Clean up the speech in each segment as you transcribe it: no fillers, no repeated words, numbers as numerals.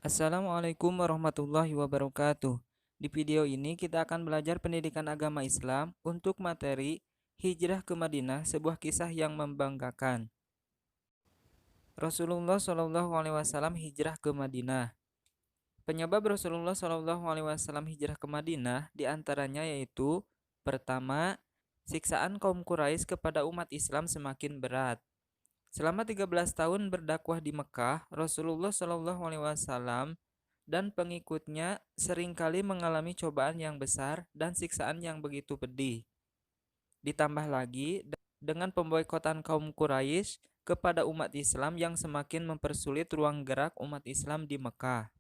Assalamualaikum warahmatullahi wabarakatuh. Di video ini kita akan belajar pendidikan agama Islam untuk materi Hijrah ke Madinah, sebuah kisah yang membanggakan. Rasulullah Shallallahu Alaihi Wasallam hijrah ke Madinah. Penyebab Rasulullah Shallallahu Alaihi Wasallam hijrah ke Madinah diantaranya yaitu: pertama, siksaan kaum Quraisy kepada umat Islam semakin berat. Selama 13 tahun berdakwah di Mekah, Rasulullah Shallallahu Alaihi Wasallam dan pengikutnya seringkali mengalami cobaan yang besar dan siksaan yang begitu pedih. Ditambah lagi dengan pemboikotan kaum Quraisy kepada umat Islam yang semakin mempersulit ruang gerak umat Islam di Mekah.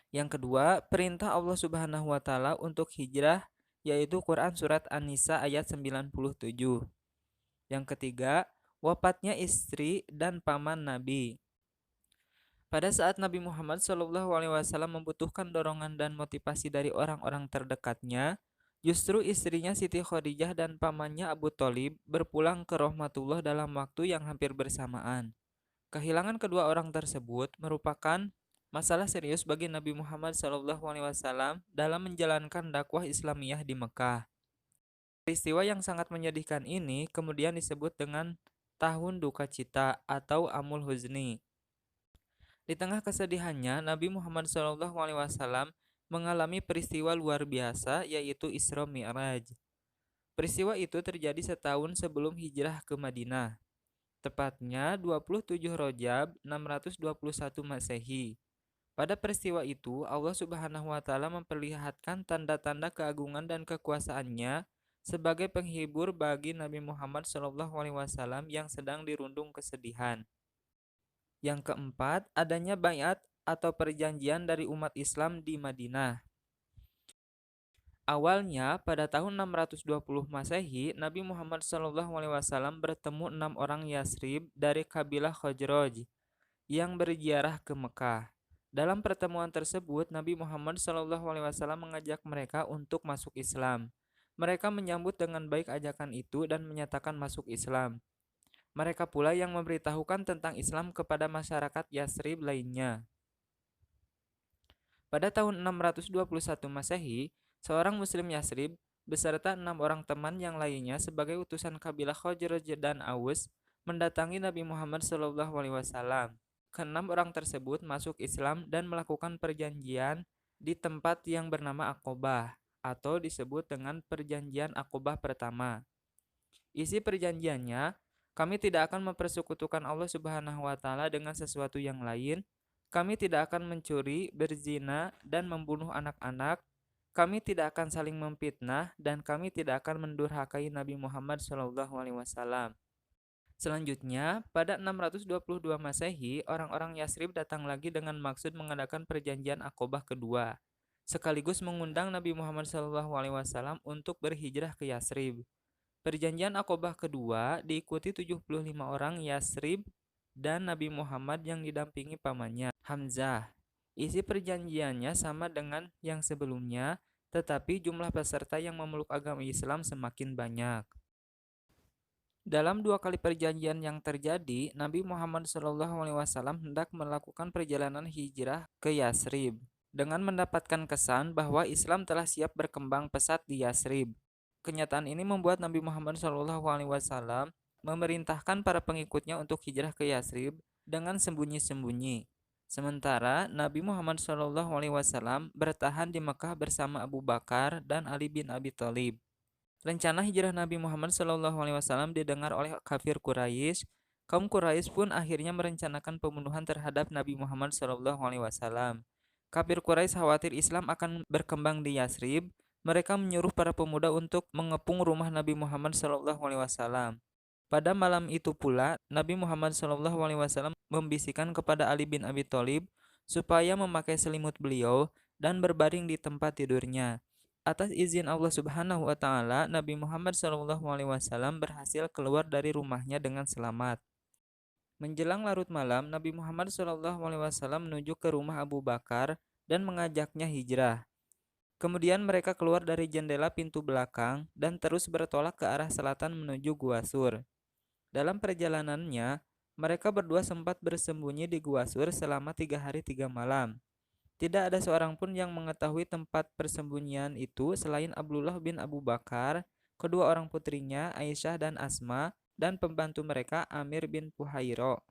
Yang kedua, perintah Allah Subhanahu wa taala untuk hijrah, yaitu Quran surat An-Nisa ayat 97. Yang ketiga, wafatnya istri dan paman Nabi. Pada saat Nabi Muhammad SAW membutuhkan dorongan dan motivasi dari orang-orang terdekatnya, justru istrinya Siti Khadijah dan pamannya Abu Thalib berpulang ke rahmatullah dalam waktu yang hampir bersamaan. Kehilangan kedua orang tersebut merupakan masalah serius bagi Nabi Muhammad SAW dalam menjalankan dakwah Islamiyah di Mekah. Peristiwa yang sangat menyedihkan ini kemudian disebut dengan Tahun Duka Cita atau Amul Huzni. Di tengah kesedihannya, Nabi Muhammad SAW mengalami peristiwa luar biasa, yaitu Isra Mi'raj. Peristiwa itu terjadi setahun sebelum hijrah ke Madinah, tepatnya 27 Rajab 621 Masehi. Pada peristiwa itu, Allah Subhanahu wa taala memperlihatkan tanda-tanda keagungan dan kekuasaannya sebagai penghibur bagi Nabi Muhammad SAW yang sedang dirundung kesedihan. Yang keempat, adanya baiat atau perjanjian dari umat Islam di Madinah. Awalnya, pada tahun 620 Masehi, Nabi Muhammad SAW bertemu 6 orang Yasrib dari kabilah Khazraj yang berziarah ke Mekah. Dalam pertemuan tersebut, Nabi Muhammad SAW mengajak mereka untuk masuk Islam. Mereka menyambut dengan baik ajakan itu dan menyatakan masuk Islam. Mereka pula yang memberitahukan tentang Islam kepada masyarakat Yasrib lainnya. Pada tahun 621 Masehi, seorang Muslim Yasrib beserta 6 orang teman yang lainnya sebagai utusan kabilah Khazraj dan Aus mendatangi Nabi Muhammad SAW. Keenam orang tersebut masuk Islam dan melakukan perjanjian di tempat yang bernama Aqobah atau disebut dengan Perjanjian Aqobah pertama. Isi perjanjiannya, kami tidak akan mempersekutukan Allah Subhanahu wa taala dengan sesuatu yang lain. Kami tidak akan mencuri, berzina, dan membunuh anak-anak. Kami tidak akan saling memfitnah dan kami tidak akan mendurhakai Nabi Muhammad SAW. Selanjutnya, pada 622 Masehi, orang-orang Yasrib datang lagi dengan maksud mengadakan perjanjian Aqobah kedua, sekaligus mengundang Nabi Muhammad SAW untuk berhijrah ke Yasrib. Perjanjian Aqobah kedua diikuti 75 orang Yasrib dan Nabi Muhammad yang didampingi pamannya, Hamzah. Isi perjanjiannya sama dengan yang sebelumnya, tetapi jumlah peserta yang memeluk agama Islam semakin banyak. Dalam 2 kali perjanjian yang terjadi, Nabi Muhammad SAW hendak melakukan perjalanan hijrah ke Yasrib dengan mendapatkan kesan bahwa Islam telah siap berkembang pesat di Yasrib. Kenyataan ini membuat Nabi Muhammad SAW memerintahkan para pengikutnya untuk hijrah ke Yasrib dengan sembunyi-sembunyi. Sementara Nabi Muhammad SAW bertahan di Mekah bersama Abu Bakar dan Ali bin Abi Thalib. Rencana hijrah Nabi Muhammad SAW didengar oleh kafir Quraisy. Kaum Quraisy pun akhirnya merencanakan pembunuhan terhadap Nabi Muhammad SAW. Kafir Quraisy khawatir Islam akan berkembang di Yasrib. Mereka menyuruh para pemuda untuk mengepung rumah Nabi Muhammad SAW. Pada malam itu pula, Nabi Muhammad SAW membisikkan kepada Ali bin Abi Thalib supaya memakai selimut beliau dan berbaring di tempat tidurnya. Atas izin Allah Subhanahu wa taala, Nabi Muhammad SAW berhasil keluar dari rumahnya dengan selamat. Menjelang larut malam, Nabi Muhammad SAW menuju ke rumah Abu Bakar dan mengajaknya hijrah. Kemudian mereka keluar dari jendela pintu belakang dan terus bertolak ke arah selatan menuju Gua Sur. Dalam perjalanannya, Mereka berdua sempat bersembunyi di Gua Sur selama 3 hari 3 malam. Tidak ada seorang pun yang mengetahui tempat persembunyian itu selain Abdullah bin Abu Bakar, kedua orang putrinya Aisyah dan Asma, dan pembantu mereka Amir bin Fuhairo.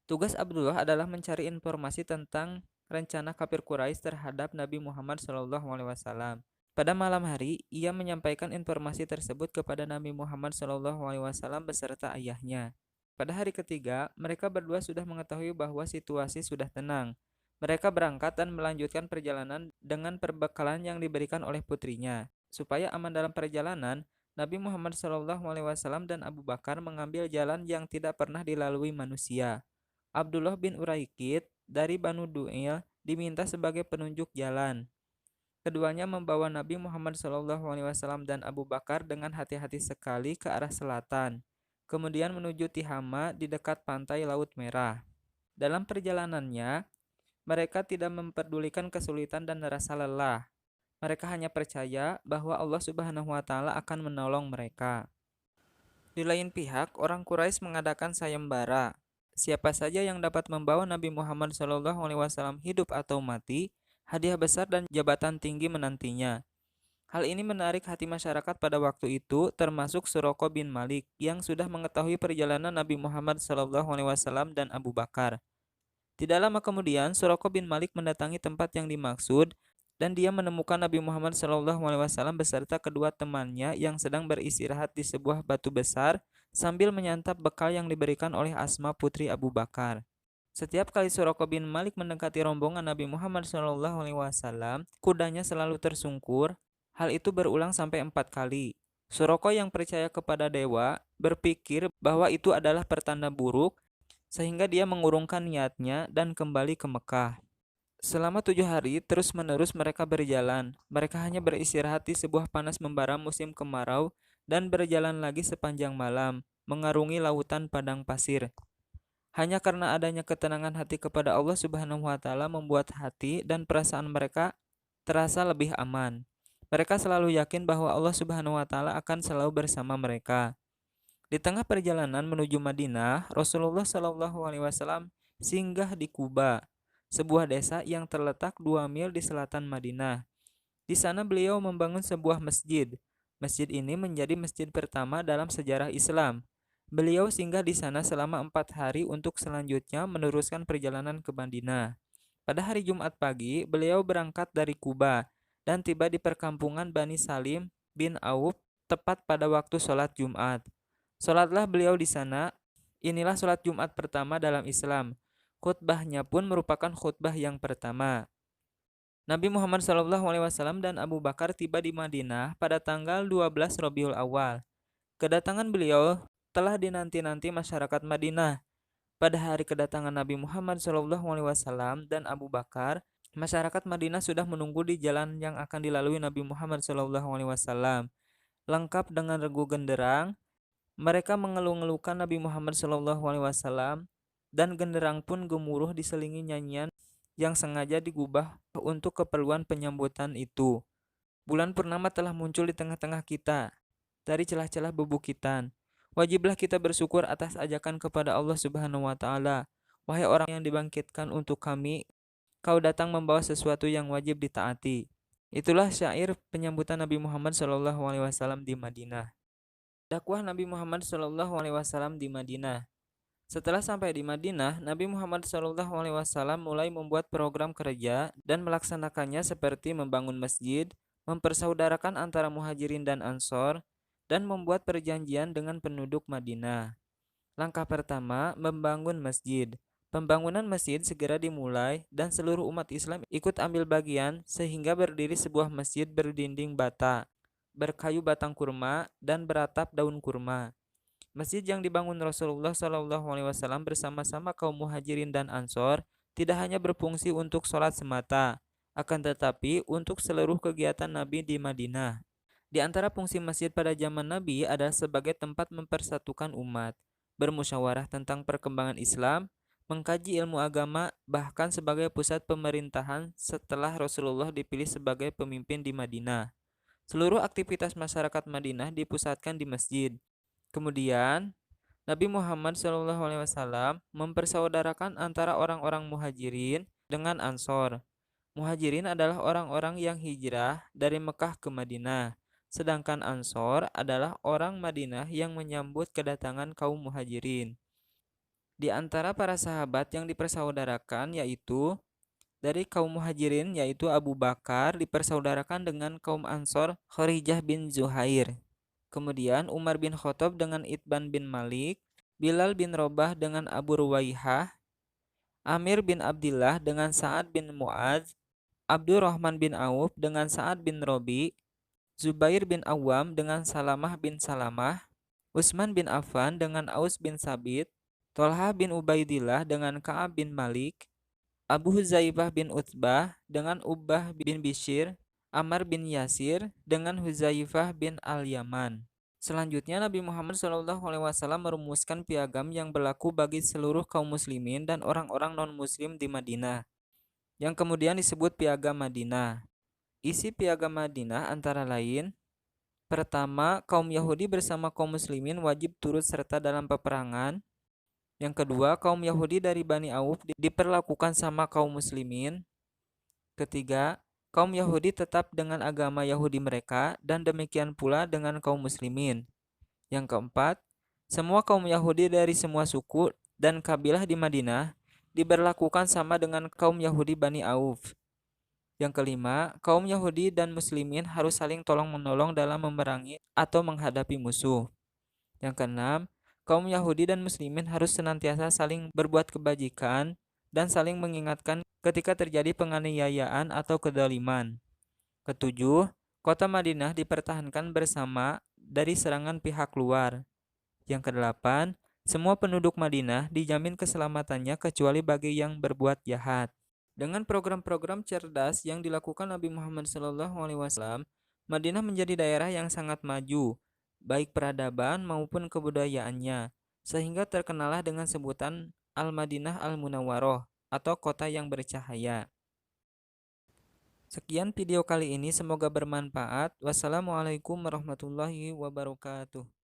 Tugas Abdullah adalah mencari informasi tentang rencana kafir Quraisy terhadap Nabi Muhammad SAW. Pada malam hari, ia menyampaikan informasi tersebut kepada Nabi Muhammad SAW beserta ayahnya. Pada hari ketiga, mereka berdua sudah mengetahui bahwa situasi sudah tenang. Mereka berangkat dan melanjutkan perjalanan dengan perbekalan yang diberikan oleh putrinya. Supaya aman dalam perjalanan, Nabi Muhammad SAW dan Abu Bakar mengambil jalan yang tidak pernah dilalui manusia. Abdullah bin Uraikid dari Banu Du'il diminta sebagai penunjuk jalan. Keduanya membawa Nabi Muhammad SAW dan Abu Bakar dengan hati-hati sekali ke arah selatan, kemudian menuju Tihama di dekat pantai Laut Merah. Dalam perjalanannya, mereka tidak memperdulikan kesulitan dan rasa lelah. Mereka hanya percaya bahwa Allah Subhanahu wa Ta'ala akan menolong mereka. Di lain pihak, orang Quraisy mengadakan sayembara. Siapa saja yang dapat membawa Nabi Muhammad SAW hidup atau mati, hadiah besar dan jabatan tinggi menantinya. Hal ini menarik hati masyarakat pada waktu itu, termasuk Suraqah bin Malik yang sudah mengetahui perjalanan Nabi Muhammad SAW dan Abu Bakar. Tidak lama kemudian, Suraqah bin Malik mendatangi tempat yang dimaksud dan dia menemukan Nabi Muhammad SAW beserta kedua temannya yang sedang beristirahat di sebuah batu besar sambil menyantap bekal yang diberikan oleh Asma putri Abu Bakar. Setiap kali Suraqah bin Malik mendekati rombongan Nabi Muhammad SAW, kudanya selalu tersungkur. Hal itu berulang sampai 4 kali. Suraqah yang percaya kepada dewa berpikir bahwa itu adalah pertanda buruk, sehingga dia mengurungkan niatnya dan kembali ke Mekah. Selama 7 hari terus-menerus mereka berjalan. Mereka hanya beristirahat di sebuah panas membara musim kemarau dan berjalan lagi sepanjang malam, mengarungi lautan padang pasir. Hanya karena adanya ketenangan hati kepada Allah Subhanahu wa Ta'ala membuat hati dan perasaan mereka terasa lebih aman. Mereka selalu yakin bahwa Allah Subhanahu wa Ta'ala akan selalu bersama mereka. Di tengah perjalanan menuju Madinah, Rasulullah SAW singgah di Kuba, sebuah desa yang terletak 2 mil di selatan Madinah. Di sana beliau membangun sebuah masjid. Masjid ini menjadi masjid pertama dalam sejarah Islam. Beliau singgah di sana selama 4 hari untuk selanjutnya meneruskan perjalanan ke Madinah. Pada hari Jumat pagi, beliau berangkat dari Kuba dan tiba di perkampungan Bani Salim bin Auf tepat pada waktu sholat Jumat. Sholatlah beliau di sana. Inilah sholat Jumat pertama dalam Islam. Khutbahnya pun merupakan khutbah yang pertama. Nabi Muhammad SAW dan Abu Bakar tiba di Madinah pada tanggal 12 Rabiul Awal. Kedatangan beliau telah dinanti-nanti masyarakat Madinah. Pada hari kedatangan Nabi Muhammad SAW dan Abu Bakar, masyarakat Madinah sudah menunggu di jalan yang akan dilalui Nabi Muhammad SAW. Lengkap dengan regu genderang, mereka mengeluh-ngeluhkan Nabi Muhammad SAW dan genderang pun gemuruh diselingi nyanyian yang sengaja digubah untuk keperluan penyambutan itu. Bulan purnama telah muncul di tengah-tengah kita dari celah-celah bebukitan. Wajiblah kita bersyukur atas ajakan kepada Allah Subhanahu wa Ta'ala. Wahai orang yang dibangkitkan untuk kami, kau datang membawa sesuatu yang wajib ditaati. Itulah syair penyambutan Nabi Muhammad SAW di Madinah. Dakwah Nabi Muhammad SAW di Madinah. Setelah sampai di Madinah, Nabi Muhammad SAW mulai membuat program kerja dan melaksanakannya seperti membangun masjid, mempersaudarakan antara muhajirin dan ansor, dan membuat perjanjian dengan penduduk Madinah. Langkah pertama, membangun masjid. Pembangunan masjid segera dimulai dan seluruh umat Islam ikut ambil bagian sehingga berdiri sebuah masjid berdinding bata, berkayu batang kurma, dan beratap daun kurma. Masjid yang dibangun Rasulullah SAW bersama-sama kaum muhajirin dan ansor tidak hanya berfungsi untuk sholat semata, akan tetapi untuk seluruh kegiatan Nabi di Madinah. Di antara fungsi masjid pada zaman Nabi adalah sebagai tempat mempersatukan umat, bermusyawarah tentang perkembangan Islam, mengkaji ilmu agama, bahkan sebagai pusat pemerintahan setelah Rasulullah dipilih sebagai pemimpin di Madinah. Seluruh aktivitas masyarakat Madinah dipusatkan di masjid. Kemudian, Nabi Muhammad SAW mempersaudarakan antara orang-orang Muhajirin dengan Ansor. Muhajirin adalah orang-orang yang hijrah dari Mekah ke Madinah, sedangkan Ansor adalah orang Madinah yang menyambut kedatangan kaum Muhajirin. Di antara para sahabat yang dipersaudarakan yaitu dari kaum Muhajirin yaitu Abu Bakar dipersaudarakan dengan kaum Ansor Kharijah bin Zuhair. Kemudian Umar bin Khattab dengan Itban bin Malik, Bilal bin Robah dengan Abu Ruwaihah, Amir bin Abdillah dengan Sa'ad bin Mu'adz, Abdurrahman bin Auf dengan Sa'ad bin Robi, Zubair bin Awam dengan Salamah bin Salamah, Utsman bin Affan dengan Aus bin Sabit, Tolha bin Ubaidillah dengan Ka'ab bin Malik, Abu Huzaifah bin Utbah dengan Ubbah bin Bishir, Ammar bin Yasir dengan Huzaifah bin Al-Yaman. Selanjutnya Nabi Muhammad SAW merumuskan piagam yang berlaku bagi seluruh kaum muslimin dan orang-orang non-muslim di Madinah, yang kemudian disebut Piagam Madinah. Isi Piagam Madinah antara lain: pertama, kaum Yahudi bersama kaum muslimin wajib turut serta dalam peperangan. Yang kedua, kaum Yahudi dari Bani Auf diperlakukan sama kaum muslimin. Ketiga, kaum Yahudi tetap dengan agama Yahudi mereka dan demikian pula dengan kaum muslimin. Yang keempat, semua kaum Yahudi dari semua suku dan kabilah di Madinah diberlakukan sama dengan kaum Yahudi Bani Auf. Yang kelima, kaum Yahudi dan muslimin harus saling tolong-menolong dalam memerangi atau menghadapi musuh. Yang keenam, kaum Yahudi dan muslimin harus senantiasa saling berbuat kebajikan dan saling mengingatkan ketika terjadi penganiayaan atau kedoliman. Ketujuh, kota Madinah dipertahankan bersama dari serangan pihak luar. Yang kedelapan, semua penduduk Madinah dijamin keselamatannya kecuali bagi yang berbuat jahat. Dengan program-program cerdas yang dilakukan Nabi Muhammad SAW, Madinah menjadi daerah yang sangat maju, baik peradaban maupun kebudayaannya, sehingga terkenalah dengan sebutan Al-Madinah Al-Munawwaroh atau kota yang bercahaya. Sekian video kali ini, semoga bermanfaat. Wassalamualaikum warahmatullahi wabarakatuh.